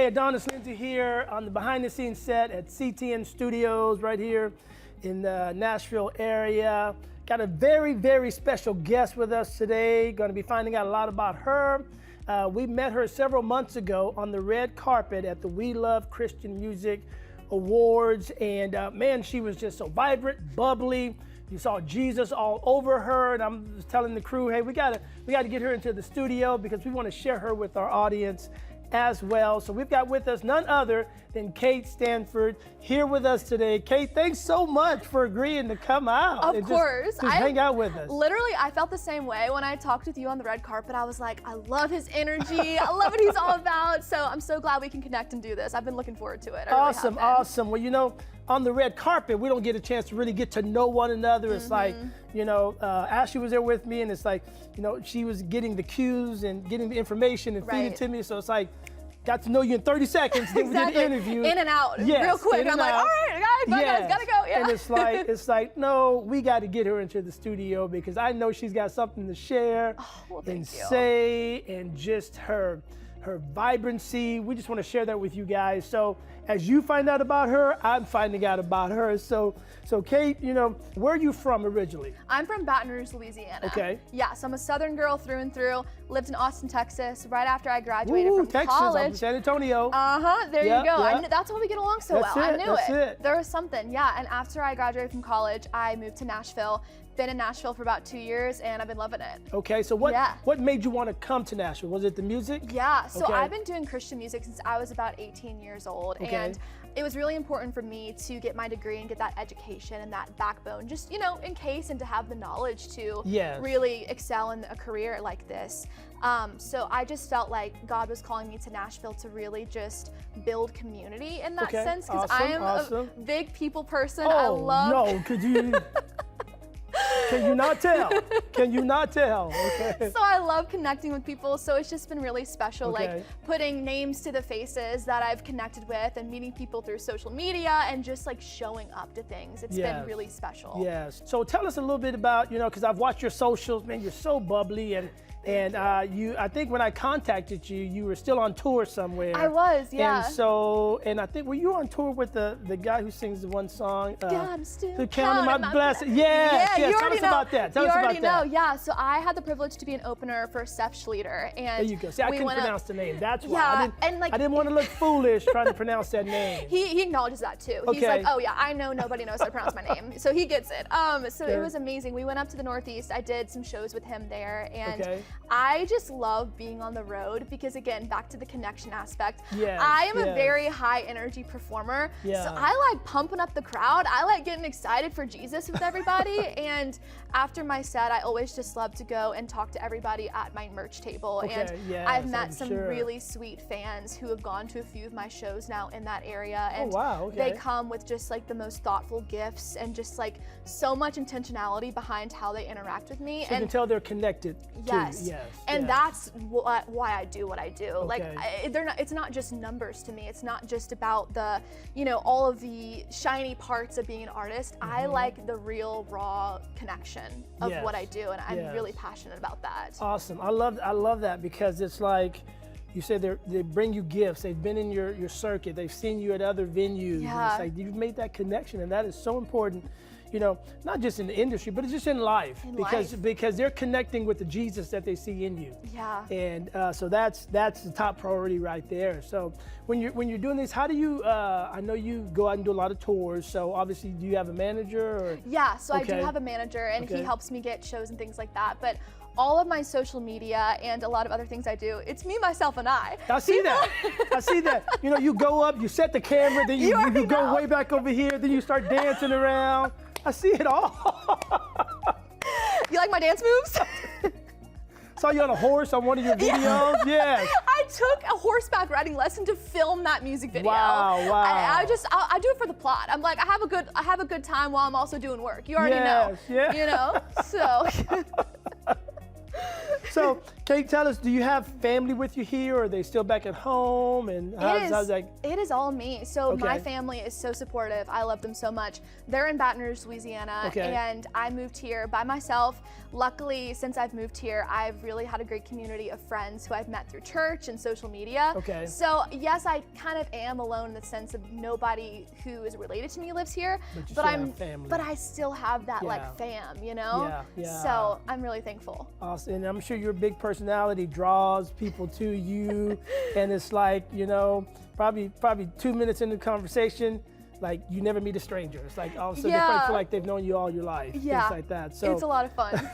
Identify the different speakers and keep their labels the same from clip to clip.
Speaker 1: Hey, Adonis Lenzy here on the behind-the-scenes set at CTN Studios right here in the Nashville area. Got a very, very special guest with us today. Going to be finding out a lot about her. We met her several months ago on the red carpet at the We Love Christian Music Awards, and man, she was just so vibrant, bubbly. You saw Jesus all over her, and I'm just telling the crew, hey, we gotta get her into the studio because we want to share her with our audience as well. So we've got with us none other than Kate Stanford here with us today. Kate, thanks so much for agreeing to come out.
Speaker 2: Of course.
Speaker 1: Just hang out with us.
Speaker 2: Literally, I felt the same way when I talked with you on the red carpet. I was like, I love his energy. I love what he's all about. So I'm so glad we can connect and do this. I've been looking forward to it.
Speaker 1: Awesome, awesome. Well, you know, on the red carpet, we don't get a chance to really get to know one another. It's like, you know, Ashley was there with me, and it's like, you know, she was getting the cues and getting the information and feeding it to me. So it's like, got to know you in 30 seconds, then we did the interview.
Speaker 2: In and out, real quick. I'm like, all right, guys, gotta go. Yeah.
Speaker 1: And it's like, no, we got to get her into the studio because I know she's got something to share and say, and just her vibrancy. We just want to share that with you guys. So as you find out about her, I'm finding out about her. So Kate, you know, where are you from originally?
Speaker 2: I'm from Baton Rouge, Louisiana.
Speaker 1: Okay.
Speaker 2: Yeah, so I'm a Southern girl through and through. Lived in Austin, Texas, right after I graduated from
Speaker 1: Texas,
Speaker 2: college.
Speaker 1: I'm San Antonio.
Speaker 2: There you go. That's why we get along so well. I knew
Speaker 1: it.
Speaker 2: There was something, yeah. And after I graduated from college, I moved to Nashville. Been in Nashville for about 2 years, and I've been loving it.
Speaker 1: Okay, so what made you want to come to Nashville? Was it the music?
Speaker 2: Yeah, so I've been doing Christian music since I was about 18 years old, and it was really important for me to get my degree and get that education and that backbone, just, you know, in case, and to have the knowledge to really excel in a career like this. So I just felt like God was calling me to Nashville to really just build community in that sense, because I am a big people person. I love.
Speaker 1: No, could you? Can you not tell? Can you not tell? Okay.
Speaker 2: So I love connecting with people, so it's just been really special, like putting names to the faces that I've connected with and meeting people through social media and just like showing up to things. It's been really special.
Speaker 1: Yes. So tell us a little bit about, you know, because I've watched your socials, man, you're so bubbly, and I think when I contacted you, you were still on tour somewhere.
Speaker 2: I was, yeah.
Speaker 1: And I think, were you on tour with the guy who sings the one song?
Speaker 2: God, I'm still
Speaker 1: counting my blessings. Yes,
Speaker 2: you
Speaker 1: tell
Speaker 2: already
Speaker 1: us
Speaker 2: know.
Speaker 1: about that. Tell us about that.
Speaker 2: Yeah. So I had the privilege to be an opener for Seth Schleter, and
Speaker 1: there you go. See, I couldn't pronounce the name. That's why.
Speaker 2: Yeah,
Speaker 1: I didn't want to look foolish trying to pronounce that name.
Speaker 2: He acknowledges that too. He's like, oh yeah, I know nobody knows how to pronounce my name, so he gets it. So it was amazing. We went up to the Northeast. I did some shows with him there, and I just love being on the road because, again, back to the connection aspect. I am a very high energy performer, so I like pumping up the crowd. I like getting excited for Jesus with everybody. And after my set, I always just love to go and talk to everybody at my merch table. And I've met some really sweet fans who have gone to a few of my shows now in that area, and they come with just like the most thoughtful gifts and just like so much intentionality behind how they interact with me.
Speaker 1: So you can tell they're connected.
Speaker 2: And that's why I do what I do. Like it's not just numbers to me. It's not just about the, you know, all of the shiny parts of being an artist. I like the real raw connection of what I do, and I'm really passionate about that.
Speaker 1: Awesome. I love that because it's like you said they bring you gifts. They've been in your circuit. They've seen you at other venues. And it's like you've made that connection, and that is so important. You know, not just in the industry, but it's just in life, because they're connecting with the Jesus that they see in you. And so that's the top priority right there. So when you're doing this, how do you? I know you go out and do a lot of tours. So obviously, do you have a manager? Or?
Speaker 2: Yeah, so I do have a manager, and he helps me get shows and things like that. But all of my social media and a lot of other things I do, it's me, myself, and I.
Speaker 1: I see that. I see that. You know, you go up, you set the camera, then you go way back over here, then you start dancing around. I see it all.
Speaker 2: You like my dance moves?
Speaker 1: Saw you on a horse on one of your videos. Yes.
Speaker 2: I took a horseback riding lesson to film that music video.
Speaker 1: Wow.
Speaker 2: I do it for the plot. I'm like, I have a good time while I'm also doing work. You already know.
Speaker 1: Yeah.
Speaker 2: You know. So.
Speaker 1: So, Kate, tell us, do you have family with you here, or are they still back at home? And how's that?
Speaker 2: It is all me. So my family is so supportive. I love them so much. They're in Baton Rouge, Louisiana, and I moved here by myself. Luckily, since I've moved here, I've really had a great community of friends who I've met through church and social media. So yes, I kind of am alone in the sense of nobody who is related to me lives here, but I still have that like fam, you know? So I'm really thankful.
Speaker 1: Awesome. And I'm sure your big personality draws people to you, and it's like, you know, probably 2 minutes into the conversation, like you never meet a stranger. It's like all of a sudden they probably feel like they've known you all your life. Things like that. So
Speaker 2: it's a lot of fun.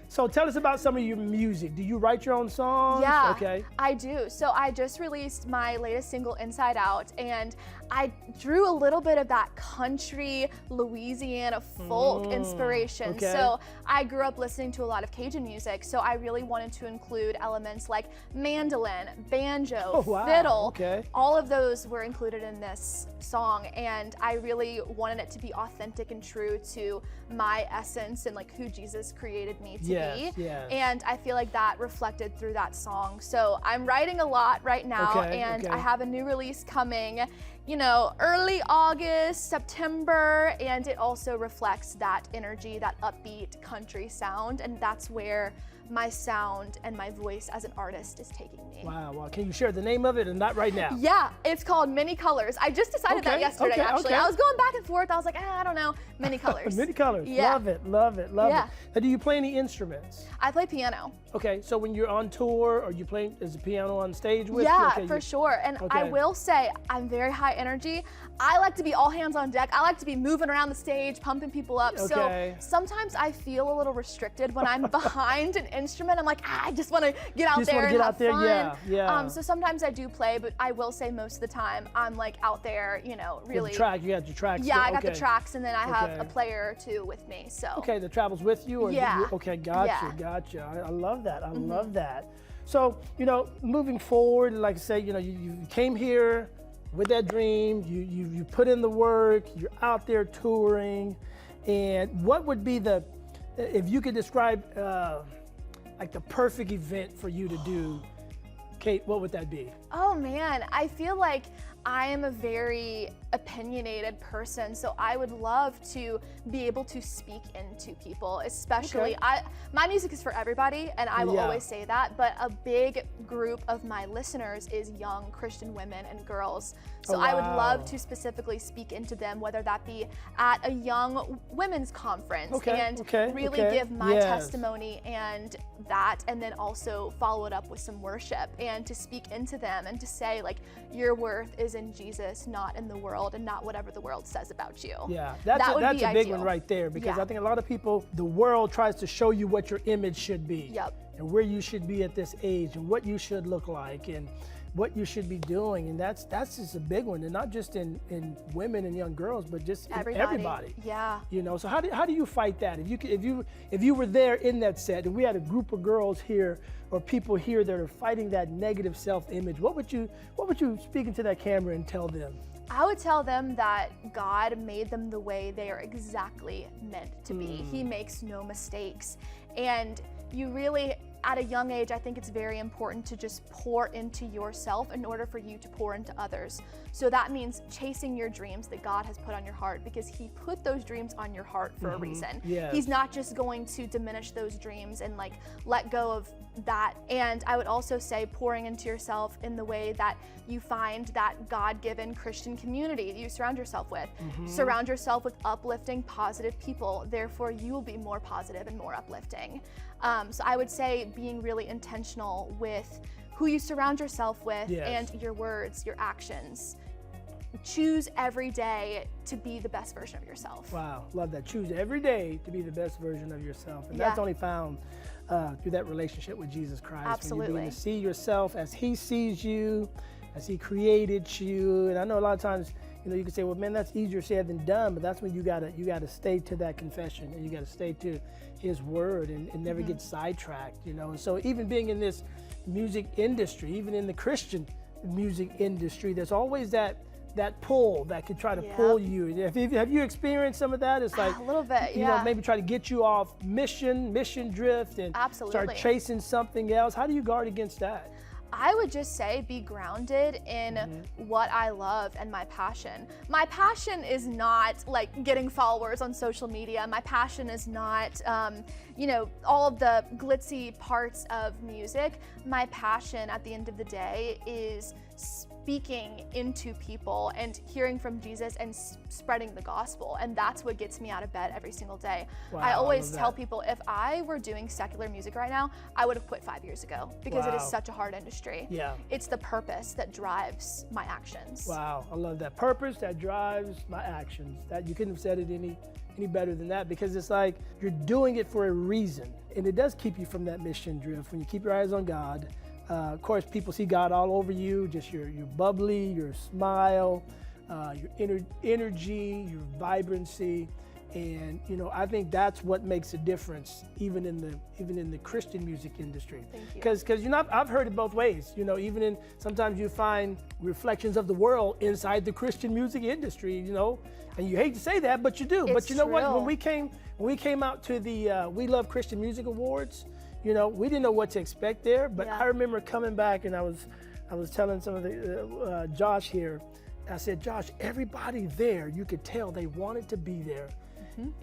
Speaker 1: So tell us about some of your music. Do you write your own songs?
Speaker 2: Yeah, I do. So I just released my latest single, Inside Out, and I drew a little bit of that country Louisiana folk inspiration. So I grew up listening to a lot of Cajun music, so I really wanted to include elements like mandolin, banjo, fiddle. All of those were included in this song, and I really wanted it to be authentic and true to my essence and like who Jesus created me to be. And I feel like that reflected through that song. So I'm writing a lot right now, and I have a new release coming, you know, early August, September, and it also reflects that energy, that upbeat country sound, and that's where my sound and my voice as an artist is taking me.
Speaker 1: Wow. Can you share the name of it, and not right now?
Speaker 2: Yeah, it's called Many Colors. I just decided that yesterday, actually. I was going back and forth. I was like, I don't know, Many Colors.
Speaker 1: Many Colors. Love it. Love it. Now, do you play any instruments?
Speaker 2: I play piano.
Speaker 1: Okay, so when you're on tour, are you playing, is the piano on stage with you?
Speaker 2: Yeah, for sure. And I will say, I'm very high energy. I like to be all hands on deck. I like to be moving around the stage, pumping people up. So sometimes I feel a little restricted when I'm behind an instrument. I'm like, I just want to get out there and have fun. So sometimes I do play, but I will say most of the time I'm like out there, you know, really.
Speaker 1: You got your tracks.
Speaker 2: Yeah, I got the tracks, and then I have a player or two with me. So.
Speaker 1: Okay, that travels with you? Or gotcha. I love that. I love that. So, you know, moving forward, like I say, you know, you came here with that dream, you put in the work, you're out there touring, and what would be if you could describe like the perfect event for you to do, Kate, what would that be?
Speaker 2: Oh man, I feel like I am a very opinionated person, so I would love to be able to speak into people, especially my music is for everybody, and I will always say that, but a big group of my listeners is young Christian women and girls. So I would love to specifically speak into them, whether that be at a young women's conference and really give my testimony and then also follow it up with some worship and to speak into them and to say, like, your worth is in Jesus, not in the world, and not whatever the world says about you.
Speaker 1: Yeah, that's a big one right there, because I think a lot of people, the world tries to show you what your image should be, and where you should be at this age, and what you should look like, and what you should be doing, and that's just a big one, and not just in women and young girls, but just everybody.
Speaker 2: Yeah.
Speaker 1: You know, so how do you fight that? If you were there in that set, and we had a group of girls here or people here that are fighting that negative self-image, what would you speak into that camera and tell them?
Speaker 2: I would tell them that God made them the way they are exactly meant to be. He makes no mistakes, and you really, at a young age, I think it's very important to just pour into yourself in order for you to pour into others. So that means chasing your dreams that God has put on your heart, because He put those dreams on your heart for a reason. He's not just going to diminish those dreams and like let go of that. And I would also say pouring into yourself in the way that you find that God-given Christian community that you surround yourself with. Surround yourself with uplifting, positive people. Therefore, you will be more positive and more uplifting. So I would say being really intentional with who you surround yourself with and your words, your actions. Choose every day to be the best version of yourself.
Speaker 1: Wow, love that. Choose every day to be the best version of yourself. And that's only found through that relationship with Jesus Christ.
Speaker 2: Absolutely.
Speaker 1: When you begin to see yourself as He sees you, as He created you. And I know a lot of times, you know, you can say, well, man, that's easier said than done, but that's when you gotta stay to that confession, and you gotta stay to His word and never get sidetracked, you know. And so even being in this music industry, even in the Christian music industry, there's always that that pull that could try to pull you. Have you experienced some of that? It's like
Speaker 2: a little bit,
Speaker 1: you know, maybe try to get you off mission drift and start chasing something else. How do you guard against that?
Speaker 2: I would just say be grounded in what I love and my passion. My passion is not like getting followers on social media. My passion is not, you know, all of the glitzy parts of music. My passion at the end of the day is speaking into people and hearing from Jesus and spreading the gospel. And that's what gets me out of bed every single day. Wow, I always tell people, if I were doing secular music right now, I would have quit 5 years ago, because it is such a hard industry. Yeah. It's the purpose that drives my actions.
Speaker 1: Wow, I love that. Purpose that drives my actions. That you couldn't have said it any better than that, because it's like you're doing it for a reason. And it does keep you from that mission drift when you keep your eyes on God. Of course, people see God all over you, just your bubbly, your smile, your energy, your vibrancy. And you know, I think that's what makes a difference, even in the Christian music industry.
Speaker 2: Thank you.
Speaker 1: Because you know, I've heard it both ways. You know, even in sometimes you find reflections of the world inside the Christian music industry. You know, and you hate to say that, but you do. But you know what? When we came out to the We Love Christian Music Awards, you know, we didn't know what to expect there. But I remember coming back, and I was telling some of the Josh here. I said, Josh, everybody there, you could tell they wanted to be there.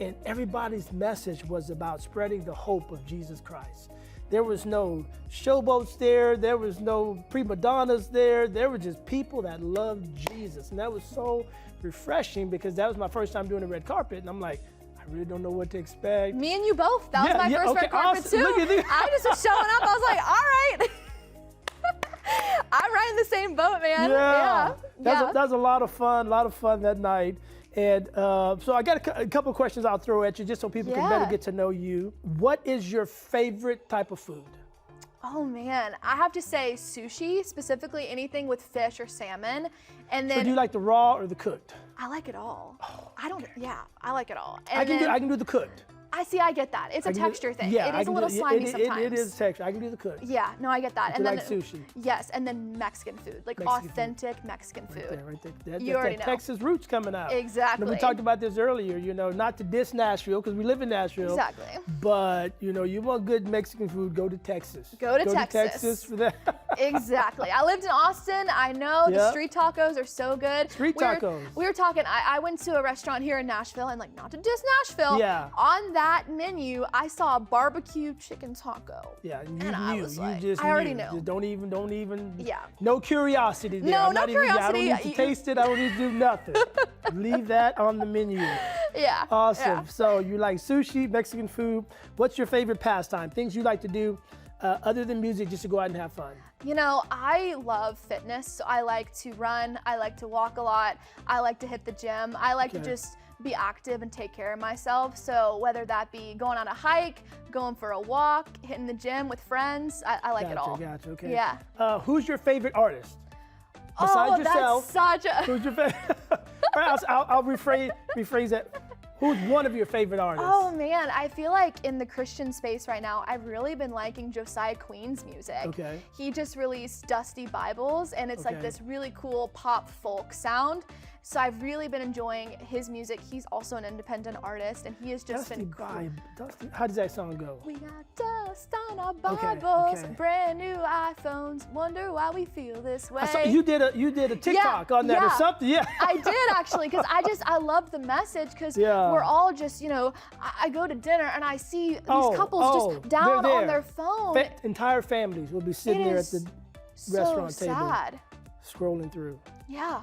Speaker 1: And everybody's message was about spreading the hope of Jesus Christ. There was no showboats there. There was no prima donnas there. There were just people that loved Jesus. And that was so refreshing, because that was my first time doing a red carpet. And I'm like, I really don't know what to expect.
Speaker 2: Me and you both. That was my first red carpet too. I just was showing up. I was like, all right. I'm right in the same boat, man.
Speaker 1: That was a lot of fun that night. And so I got a couple of questions I'll throw at you, just so people can better get to know you. What is your favorite type of food?
Speaker 2: Oh man, I have to say sushi, specifically anything with fish or salmon. And then,
Speaker 1: so do you like the raw or the cooked?
Speaker 2: I like it all. Oh, I like it all.
Speaker 1: And I can do the cooked.
Speaker 2: I get that. It's a texture thing. It is a little slimy sometimes.
Speaker 1: It is texture. I can do the cooked.
Speaker 2: Yeah, no, I get that.
Speaker 1: And then like sushi.
Speaker 2: Yes, and then Mexican food, like authentic Mexican food.
Speaker 1: Right there.
Speaker 2: You already know.
Speaker 1: Texas roots coming out.
Speaker 2: Exactly.
Speaker 1: We talked about this earlier, you know, not to diss Nashville, because we live in Nashville.
Speaker 2: Exactly.
Speaker 1: But, you know, you want good Mexican food, go to Texas.
Speaker 2: Go to
Speaker 1: Texas for that.
Speaker 2: Exactly. I lived in Austin. I know the street tacos are so good.
Speaker 1: Street tacos.
Speaker 2: We were talking, I went to a restaurant here in Nashville, and like, not to diss Nashville, on that menu, I saw a barbecue chicken taco.
Speaker 1: Yeah,
Speaker 2: I was like, I already know.
Speaker 1: Just don't even. No curiosity there.
Speaker 2: No curiosity.
Speaker 1: I don't need to taste it. I don't need to do nothing. Leave that on the menu.
Speaker 2: Yeah.
Speaker 1: Awesome.
Speaker 2: Yeah.
Speaker 1: So you like sushi, Mexican food. What's your favorite pastime? Things you like to do other than music, just to go out and have fun?
Speaker 2: You know, I love fitness. So I like to run. I like to walk a lot. I like to hit the gym. I like to just be active and take care of myself. So whether that be going on a hike, going for a walk, hitting the gym with friends, I like it all.
Speaker 1: Gotcha, okay.
Speaker 2: Yeah.
Speaker 1: Who's your favorite artist? Besides yourself,
Speaker 2: that's such a...
Speaker 1: Who's your favorite? I'll rephrase that. Who's one of your favorite artists?
Speaker 2: Oh man, I feel like in the Christian space right now, I've really been liking Josiah Queen's music.
Speaker 1: Okay.
Speaker 2: He just released Dusty Bibles, and it's like this really cool pop folk sound. So I've really been enjoying his music. He's also an independent artist, and he has just been cool.
Speaker 1: How does that song go?
Speaker 2: We got dust on our Bibles, brand new iPhones. Wonder why we feel this way.
Speaker 1: I saw you did a TikTok on that or something. Yeah.
Speaker 2: I did actually, because I love the message, because we're all just, you know, I go to dinner and I see these couples just down on their phone.
Speaker 1: Entire families will be sitting there at the restaurant table.
Speaker 2: Sad.
Speaker 1: Scrolling through.
Speaker 2: Yeah.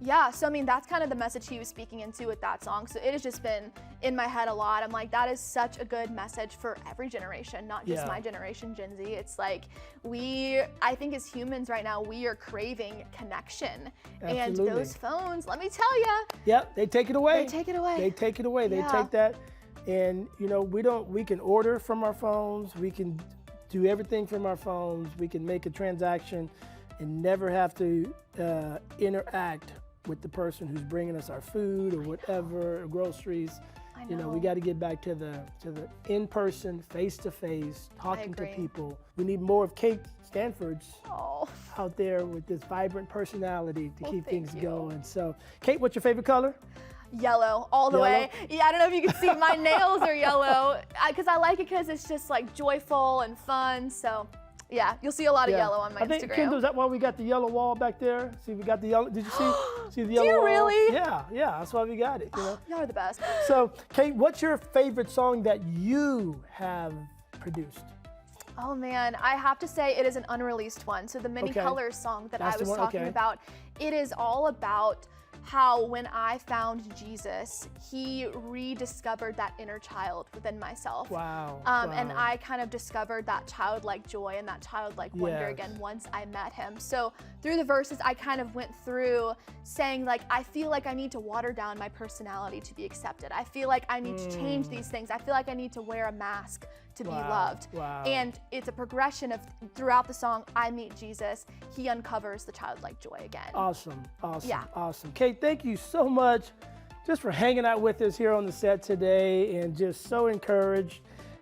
Speaker 1: Yeah.
Speaker 2: So I mean, that's kind of the message he was speaking into with that song. So it has just been in my head a lot. I'm like, that is such a good message for every generation, not just my generation, Gen Z. It's like I think as humans right now, we are craving connection.
Speaker 1: Absolutely.
Speaker 2: And those phones, let me tell you.
Speaker 1: Yep, they take it away.
Speaker 2: They take it away.
Speaker 1: They take it away. They take that, and you know, we can order from our phones. We can do everything from our phones. We can make a transaction and never have to interact with the person who's bringing us our food or whatever, or groceries.
Speaker 2: I know.
Speaker 1: You know, we got to get back to the in-person, face-to-face, talking to people. We need more of Kate Stanford's out there with this vibrant personality to keep things going. So, Kate, what's your favorite color?
Speaker 2: Yellow, all the way. Yeah, I don't know if you can see, my nails are yellow because I like it because it's just like joyful and fun. So, yeah, you'll see a lot of yellow on my Instagram. I think, Kendall, is
Speaker 1: that why we got the yellow wall back there? See, we got the yellow, did you see the yellow wall?
Speaker 2: Do you really?
Speaker 1: Yeah, that's why we got it. You know?
Speaker 2: Y'all are the best.
Speaker 1: So, Kate, what's your favorite song that you have produced?
Speaker 2: Oh man, I have to say it is an unreleased one. So the Many Colors song that I was talking about, it is all about how when I found Jesus, he rediscovered that inner child within myself.
Speaker 1: Wow.
Speaker 2: And I kind of discovered that childlike joy and that childlike wonder again once I met him. So through the verses, I kind of went through saying like, I feel like I need to water down my personality to be accepted. I feel like I need to change these things. I feel like I need to wear a mask to be loved. And it's a progression of throughout the song, I meet Jesus, he uncovers the childlike joy again.
Speaker 1: Awesome. Kate, thank you so much just for hanging out with us here on the set today and just so encouraged.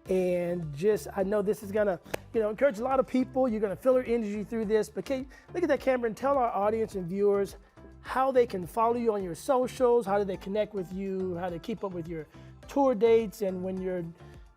Speaker 1: And just, I know this is gonna, encourage a lot of people. You're gonna feel her energy through this. But Kate, look at that camera and tell our audience and viewers how they can follow you on your socials, how do they connect with you, how to keep up with your tour dates and when your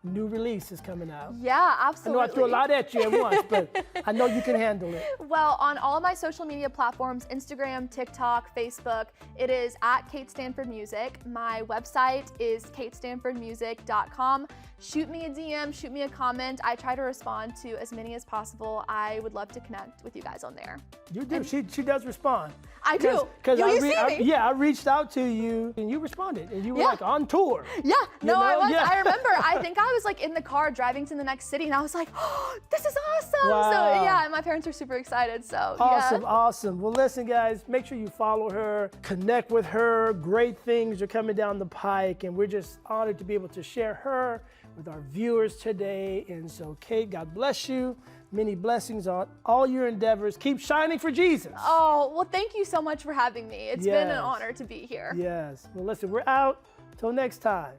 Speaker 1: new release is coming out.
Speaker 2: Yeah, absolutely.
Speaker 1: I know I threw a lot at you at once, but I know you can handle it.
Speaker 2: Well, on all of my social media platforms, Instagram, TikTok, Facebook, it is at Kate Stanford Music. My website is katestanfordmusic.com. Shoot me a DM, shoot me a comment. I try to respond to as many as possible. I would love to connect with you guys on there.
Speaker 1: You do. She does respond.
Speaker 2: I do. You see me.
Speaker 1: I reached out to you and you responded and you were like on tour.
Speaker 2: Yeah, I was. I remember. I think I was like in the car driving to the next city and I was like, oh, this is awesome.
Speaker 1: Wow.
Speaker 2: So yeah, my parents are super excited. So
Speaker 1: Awesome. Well, listen, guys, make sure you follow her, connect with her. Great things are coming down the pike, and we're just honored to be able to share her with our viewers today. And so, Kate, God bless you. Many blessings on all your endeavors. Keep shining for Jesus.
Speaker 2: Oh, well, thank you so much for having me. It's been an honor to be here.
Speaker 1: Yes. Well, listen, we're out. Till next time.